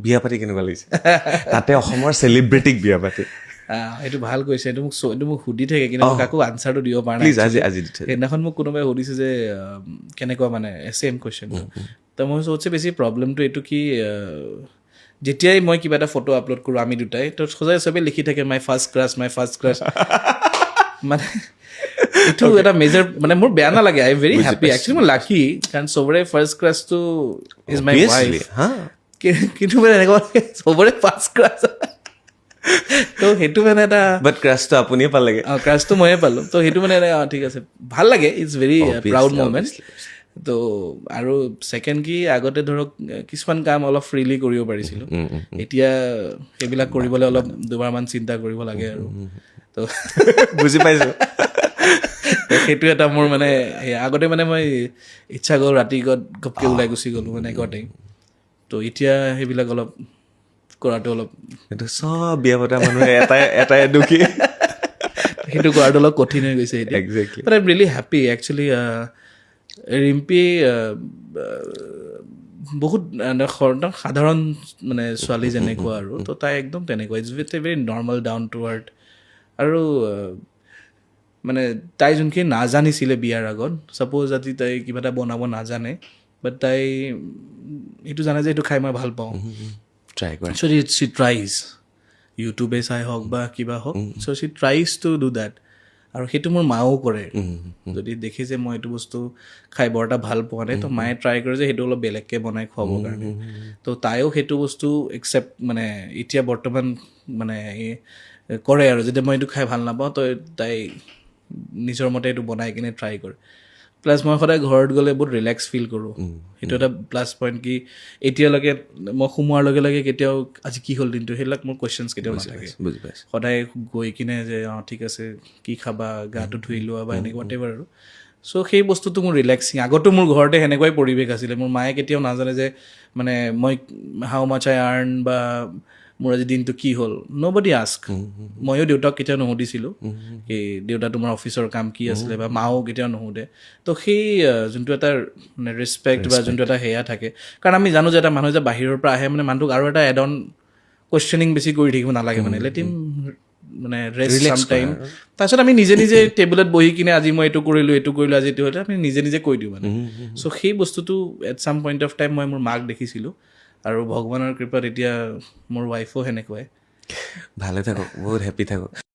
বিয়া পাতি কেনেকুৱা লাগিছে তাতে অসমৰ চেলিব্ৰিটিক বিয়া পাতি এইটো ভাল কৈছে এইটো মোক সুধি থাকে কিন্তু মই কাকো আনচাৰটো দিব পৰা নাই প্লিজ আজি সেইদিনাখন মোক কোনোবাই সুধিছে যে কেনেকুৱা মানে ছেইম কুৱেশ্যন তো মই চবতছে বেছি প্ৰব্লেমটো এইটো কি যেতিয়াই মই কিবা এটা ফটো আপলোড কৰোঁ আমি দুটাই তো সদায় চবেই লিখি থাকে মাই ফাৰ্ষ্ট ক্ৰাছ মানে এইটো এটা মেজৰ মানে মোৰ বেয়া নালাগে আই ভেৰি হেপী একচুৱেলি মই লাকি কাৰণ চবৰে ফাৰ্ষ্ট ক্ৰাছটো ইজ মাই ৱাইফ কিন্তু মানে এনেকুৱা চবৰে ফাৰ্ষ্ট ক্ৰাছ তো সেইটো মানে এটা বাট ক্ৰাছটো আপুনিয়ে পালেগে ক্ৰাছটো ময়ে পালোঁ তো সেইটো মানে ঠিক আছে ভাল লাগে ইটছ ভেৰি প্ৰাউড মুমেণ্ট তো আৰু ছেকেণ্ড কি আগতে ধৰক কিছুমান কাম অলপ ফ্ৰীলি কৰিব পাৰিছিলোঁ এতিয়া সেইবিলাক কৰিবলৈ অলপ দুবাৰমান চিন্তা কৰিব লাগে আৰু তো বুজি পাইছোঁ সেইটো এটা মোৰ মানে আগতে মানে মই ইচ্ছা গ'ল ৰাতি ঘপকৈ ওলাই গুচি গ'লোঁ মানে আগতে তো এতিয়া সেইবিলাক অলপ কৰাটো অলপ সেইটো চব বিয়া পতা মানুহে এটাই দুখী সেইটো কৰাটো অলপ কঠিন হৈ গৈছে এতিয়া exactly but I am really happy actually Rimpi বহুত সাধাৰণ মানে ছোৱালী যেনেকুৱা আৰু তো তাই একদম তেনেকুৱা it's with a very normal down to earth আৰু মানে তাই যোনখিনি নাজানিছিলে বিয়াৰ আগত ছাপ'জ যদি তাই কিবা এটা বনাব নাজানে বাট তাই এইটো জানে যে এইটো খাই মই ভাল পাওঁ ট্ৰাই কৰে চ' চি ট্ৰাইজ ইউটিউবে চাই হওক বা কিবা হওক so' she tries to do that আৰু সেইটো মোৰ মাও কৰে যদি দেখি যে মই এইটো বস্তু খাই বৰ এটা ভাল পোৱা নাই তো মায়ে ট্ৰাই কৰে যে সেইটো অলপ বেলেগকৈ বনাই খুৱাবৰ কাৰণে তো তাইও সেইটো বস্তু একচেপ্ট মানে এতিয়া বৰ্তমান মানে কৰে আৰু যেতিয়া মই এইটো খাই ভাল নাপাওঁ তো তাই নিজৰ মতে এইটো বনাই কিনে ট্ৰাই কৰে প্লাছ মই সদায় ঘৰত গ'লে বহুত ৰিলেক্স ফিল কৰোঁ সেইটো এটা প্লাছ পইণ্ট কি এতিয়ালৈকে মই সোমোৱাৰ লগে লগে কেতিয়াও আজি কি হ'ল দিনটো সেইবিলাক মোৰ কুৱেশ্যনছ কেতিয়াও নাথাকে বুজি পাইছোঁ সদায় গৈ কিনে যে ঠিক আছে কি খাবা গাটো ধুই লোৱা বা এনেকুৱা টাইপ আৰু চ' সেই বস্তুটো মোৰ ৰিলেক্সিং আগতো মোৰ ঘৰতে সেনেকুৱাই পৰিৱেশ আছিলে মোৰ মায়ে কেতিয়াও নাজানে যে মানে মই হাউ মাছ আই আৰ্ণ বা মোৰ আজি দিনটো কি হ'ল নবডি আস্ক ময়ো দেউতাক কেতিয়াও নুসুধিছিলোঁ এই দেউতা তোমাৰ অফিচৰ কাম কি আছিলে বা মাও কেতিয়াও নুসুধে তো সেই যোনটো এটা মানে ৰেচপেক্ট বা যোনটো এটা সেয়া থাকে কাৰণ আমি জানো যে এটা মানুহ যে বাহিৰৰ পৰা আহে মানে মানুহটোক আৰু এটা এড অন কুৱেশ্যনিং বেছি কৰি থাকিব নালাগে মানে লেট হিম মানে ৰেষ্ট চাম টাইম তাৰপিছত আমি নিজে নিজে টেবুলত বহি কিনে আজি মই এইটো কৰিলোঁ আজি এইটো হ'লে আমি নিজে নিজে কৈ দিওঁ মানে চ' সেই বস্তুটো এট চাম পইণ্ট অফ টাইম মই মোৰ মাক দেখিছিলোঁ আৰু ভগৱানৰ কৃপাত এতিয়া মোৰ ৱাইফো সেনেকুৱাই ভালে থাকক বহুত হেপী থাকক